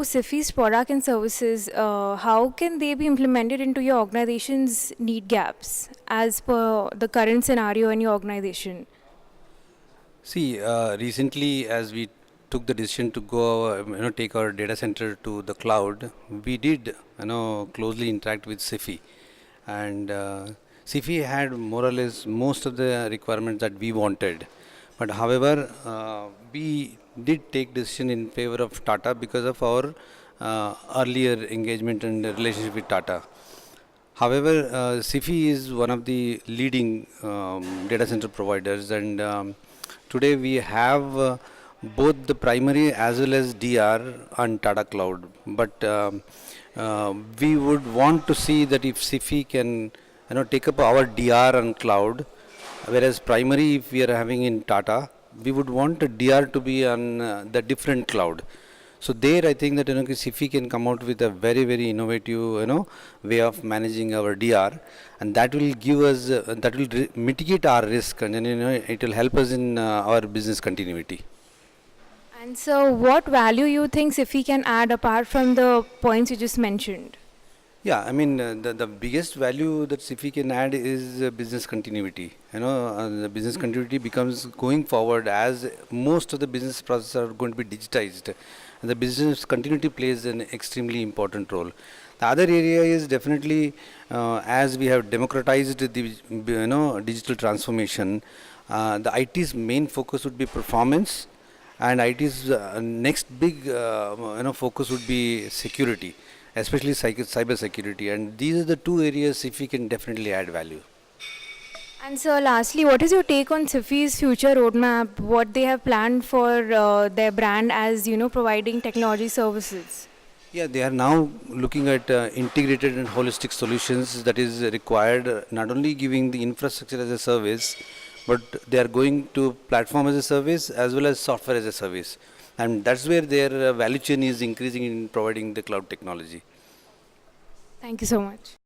SIFI's product and services, how can they be implemented into your organization's need gaps as per the current scenario in your organization? See, recently, as we took the decision to go, take our data center to the cloud, we did, closely interact with SIFI, and SIFI had more or less most of the requirements that we wanted. But however, we did take decision in favor of Tata because of our earlier engagement and relationship with Tata. However, SIFI is one of the leading data center providers, and today we have both the primary as well as DR on Tata Cloud. But we would want to see that if SIFI can, take up our DR on cloud, whereas primary, if we are having in Tata, we would want a DR to be on the different cloud. So there, I think that SIFI can come out with a very very innovative way of managing our DR, and that will give us that will mitigate our risk, and then it will help us in our business continuity. And so, what value you think SIFI can add apart from the points you just mentioned? Yeah, I mean, the biggest value that SIFI can add is business continuity. The business continuity becomes going forward as most of the business processes are going to be digitized. And the business continuity plays an extremely important role. The other area is definitely as we have democratized the digital transformation, the IT's main focus would be performance, and IT's next big focus would be security, especially cyber security, and these are the two areas if we can definitely add value. And so, lastly, what is your take on SIFI's future roadmap? What they have planned for their brand as providing technology services? Yeah, they are now looking at integrated and holistic solutions that is required, not only giving the infrastructure as a service, but they are going to platform as a service as well as software as a service. And that's where their value chain is increasing in providing the cloud technology. Thank you so much.